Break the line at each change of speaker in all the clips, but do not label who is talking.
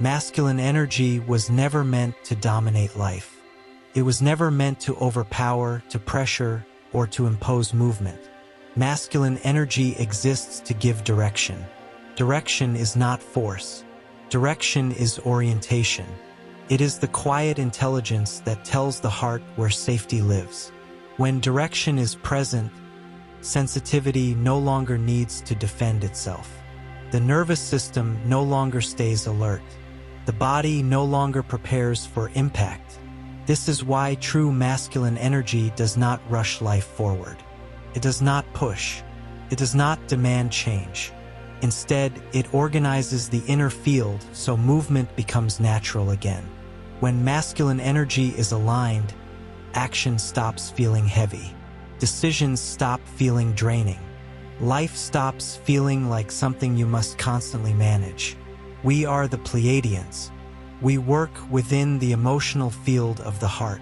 Masculine energy was never meant to dominate life. It was never meant to overpower, to pressure, or to impose movement. Masculine energy exists to give direction. Direction is not force. Direction is orientation. It is the quiet intelligence that tells the heart where safety lives. When direction is present, sensitivity no longer needs to defend itself. The nervous system no longer stays alert. The body no longer prepares for impact. This is why true masculine energy does not rush life forward. It does not push. It does not demand change. Instead, it organizes the inner field so movement becomes natural again. When masculine energy is aligned, action stops feeling heavy. Decisions stop feeling draining. Life stops feeling like something you must constantly manage. We are the Pleiadians. We work within the emotional field of the heart,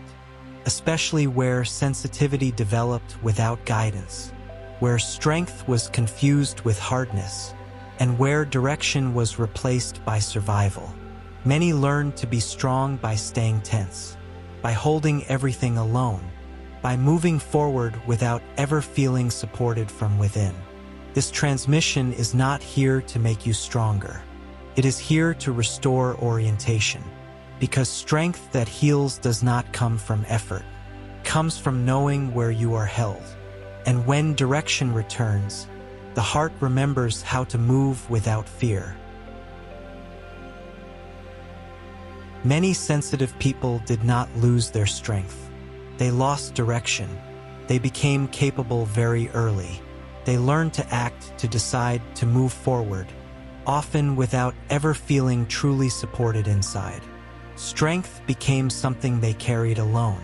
especially where sensitivity developed without guidance, where strength was confused with hardness, and where direction was replaced by survival. Many learn to be strong by staying tense, by holding everything alone, by moving forward without ever feeling supported from within. This transmission is not here to make you stronger. It is here to restore orientation, because strength that heals does not come from effort. It comes from knowing where you are held. And when direction returns, the heart remembers how to move without fear. Many sensitive people did not lose their strength. They lost direction. They became capable very early. They learned to act, to decide, to move forward, often without ever feeling truly supported inside. Strength became something they carried alone.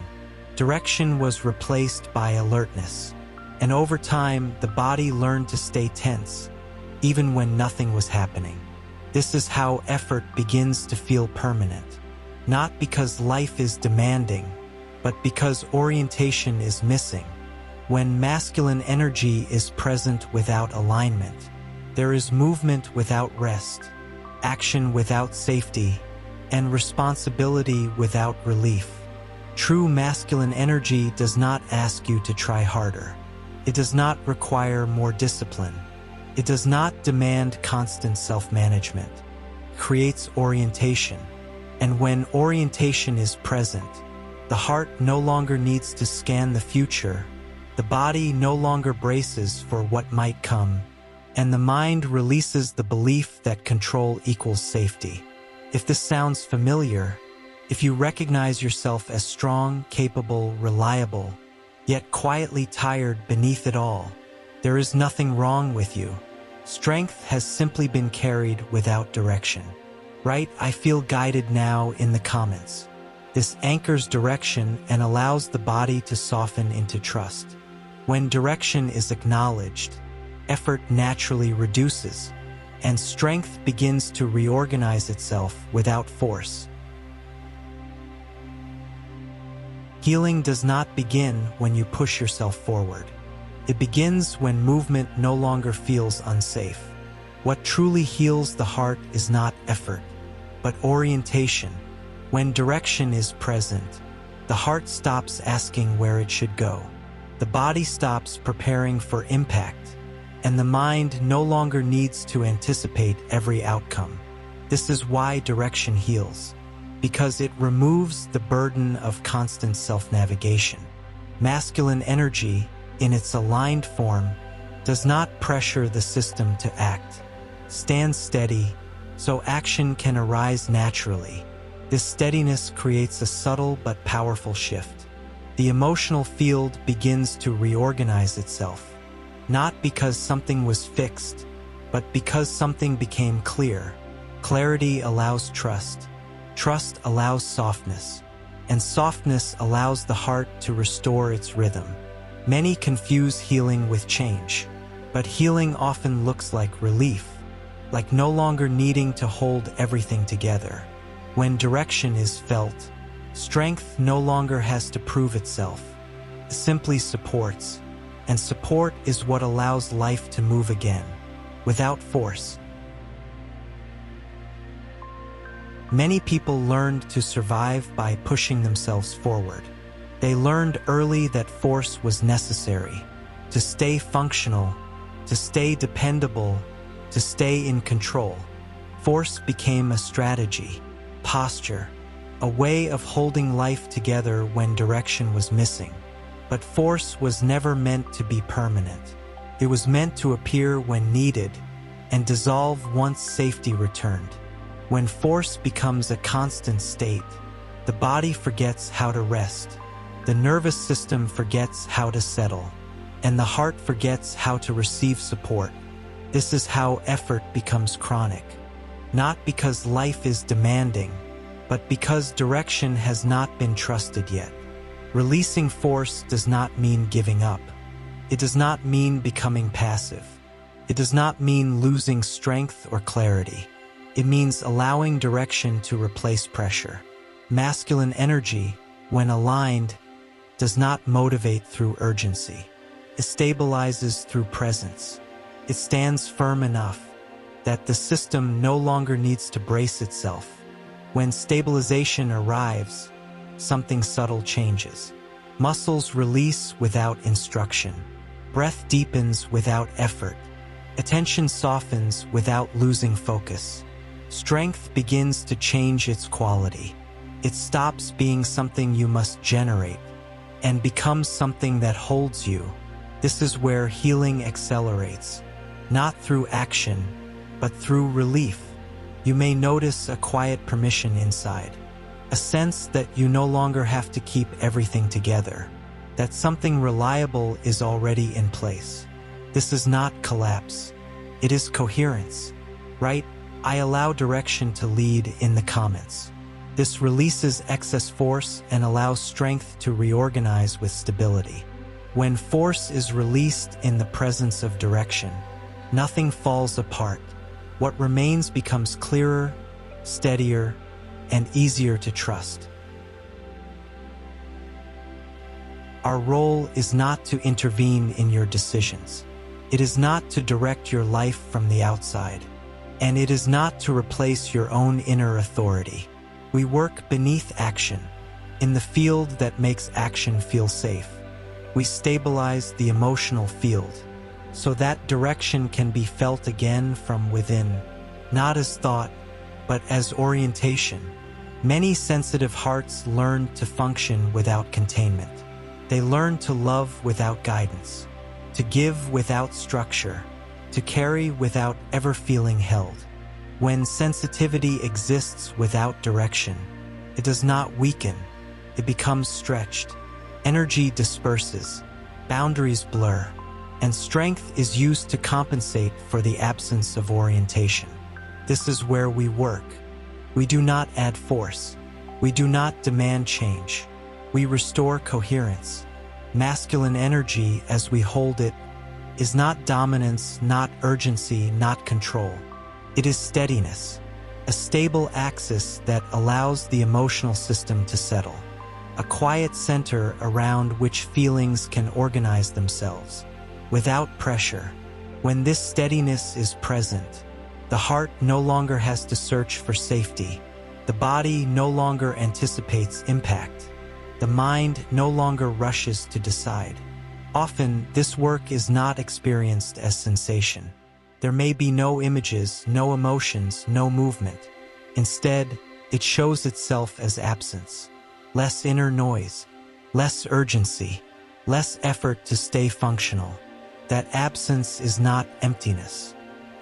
Direction was replaced by alertness. And over time, the body learned to stay tense, even when nothing was happening. This is how effort begins to feel permanent. Not because life is demanding, but because orientation is missing. When masculine energy is present without alignment, there is movement without rest, action without safety, and responsibility without relief. True masculine energy does not ask you to try harder. It does not require more discipline. It does not demand constant self-management. It creates orientation. And when orientation is present, the heart no longer needs to scan the future. The body no longer braces for what might come. And the mind releases the belief that control equals safety. If this sounds familiar, if you recognize yourself as strong, capable, reliable, yet quietly tired beneath it all, there is nothing wrong with you. Strength has simply been carried without direction. Right? I feel guided now in the comments. This anchors direction and allows the body to soften into trust. When direction is acknowledged, effort naturally reduces, and strength begins to reorganize itself without force. Healing does not begin when you push yourself forward. It begins when movement no longer feels unsafe. What truly heals the heart is not effort, but orientation. When direction is present, the heart stops asking where it should go. The body stops preparing for impact, and the mind no longer needs to anticipate every outcome. This is why direction heals, because it removes the burden of constant self-navigation. Masculine energy, in its aligned form, does not pressure the system to act. Stand steady, so action can arise naturally. This steadiness creates a subtle but powerful shift. The emotional field begins to reorganize itself, not because something was fixed, but because something became clear. Clarity allows trust. Trust allows softness, and softness allows the heart to restore its rhythm. Many confuse healing with change, but healing often looks like relief, like no longer needing to hold everything together. When direction is felt, strength no longer has to prove itself. It simply supports, and support is what allows life to move again, without force. Many people learned to survive by pushing themselves forward. They learned early that force was necessary to stay functional, to stay dependable, to stay in control. Force became a strategy, posture, a way of holding life together when direction was missing. But force was never meant to be permanent. It was meant to appear when needed and dissolve once safety returned. When force becomes a constant state, the body forgets how to rest, the nervous system forgets how to settle, and the heart forgets how to receive support. This is how effort becomes chronic. Not because life is demanding, but because direction has not been trusted yet. Releasing force does not mean giving up. It does not mean becoming passive. It does not mean losing strength or clarity. It means allowing direction to replace pressure. Masculine energy, when aligned, does not motivate through urgency. It stabilizes through presence. It stands firm enough that the system no longer needs to brace itself. When stabilization arrives, something subtle changes. Muscles release without instruction. Breath deepens without effort. Attention softens without losing focus. Strength begins to change its quality. It stops being something you must generate and becomes something that holds you. This is where healing accelerates, not through action, but through relief. You may notice a quiet permission inside, a sense that you no longer have to keep everything together, that something reliable is already in place. This is not collapse. It is coherence, right? I allow direction to lead in the comments. This releases excess force and allows strength to reorganize with stability. When force is released in the presence of direction, nothing falls apart. What remains becomes clearer, steadier, and easier to trust. Our role is not to intervene in your decisions. It is not to direct your life from the outside. And it is not to replace your own inner authority. We work beneath action, in the field that makes action feel safe. We stabilize the emotional field, so that direction can be felt again from within, not as thought, but as orientation. Many sensitive hearts learn to function without containment. They learn to love without guidance, to give without structure, to carry without ever feeling held. When sensitivity exists without direction, it does not weaken, it becomes stretched. Energy disperses, boundaries blur, and strength is used to compensate for the absence of orientation. This is where we work. We do not add force. We do not demand change. We restore coherence. Masculine energy, as we hold it, is not dominance, not urgency, not control. It is steadiness, a stable axis that allows the emotional system to settle, a quiet center around which feelings can organize themselves, without pressure. When this steadiness is present, the heart no longer has to search for safety. The body no longer anticipates impact. The mind no longer rushes to decide. Often, this work is not experienced as sensation. There may be no images, no emotions, no movement. Instead, it shows itself as absence. Less inner noise, less urgency, less effort to stay functional. That absence is not emptiness.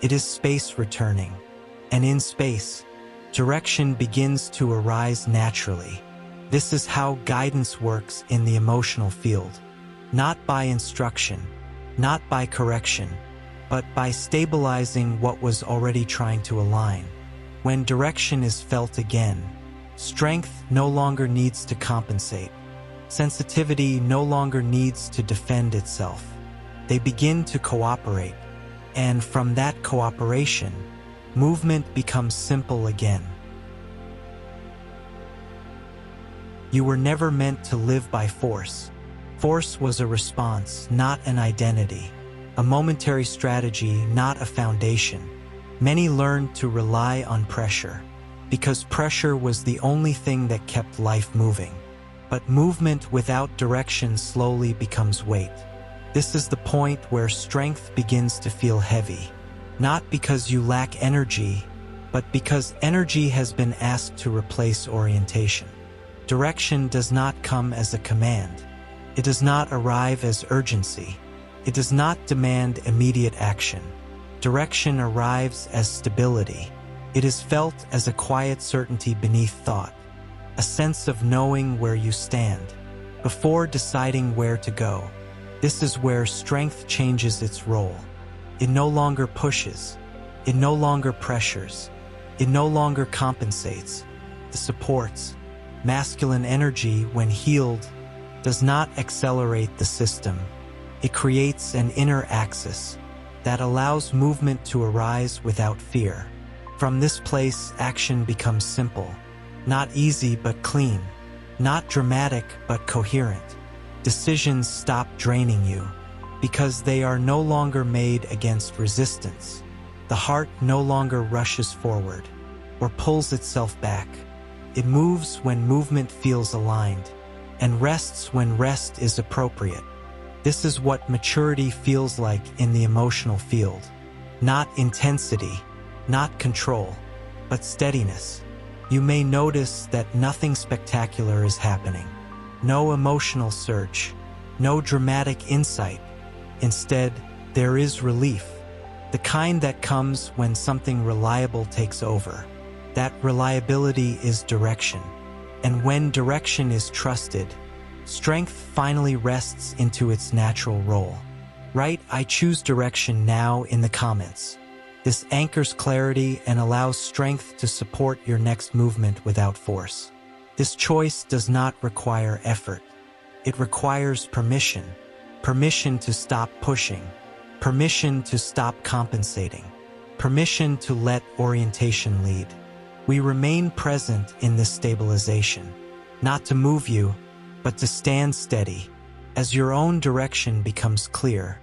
It is space returning. And in space, direction begins to arise naturally. This is how guidance works in the emotional field. Not by instruction, not by correction, but by stabilizing what was already trying to align. When direction is felt again, strength no longer needs to compensate. Sensitivity no longer needs to defend itself. They begin to cooperate, and from that cooperation, movement becomes simple again. You were never meant to live by force. Force was a response, not an identity. A momentary strategy, not a foundation. Many learned to rely on pressure. because pressure was the only thing that kept life moving. But movement without direction slowly becomes weight. This is the point where strength begins to feel heavy, not because you lack energy, but because energy has been asked to replace orientation. Direction does not come as a command. It does not arrive as urgency. It does not demand immediate action. Direction arrives as stability. It is felt as a quiet certainty beneath thought, a sense of knowing where you stand, before deciding where to go. This is where strength changes its role. It no longer pushes. It no longer pressures. It no longer compensates. It supports. Masculine energy, when healed, does not accelerate the system. It creates an inner axis that allows movement to arise without fear. From this place, action becomes simple, not easy but clean, not dramatic but coherent. Decisions stop draining you because they are no longer made against resistance. The heart no longer rushes forward or pulls itself back. It moves when movement feels aligned and rests when rest is appropriate. This is what maturity feels like in the emotional field. Not intensity, not control, but steadiness. You may notice that nothing spectacular is happening. No emotional surge, no dramatic insight. Instead, there is relief, the kind that comes when something reliable takes over. That reliability is direction. And when direction is trusted, strength finally rests into its natural role. Write "I choose direction" now in the comments. This anchors clarity and allows strength to support your next movement without force. This choice does not require effort. It requires permission. Permission to stop pushing. Permission to stop compensating. Permission to let orientation lead. We remain present in this stabilization, not to move you, but to stand steady. As your own direction becomes clear,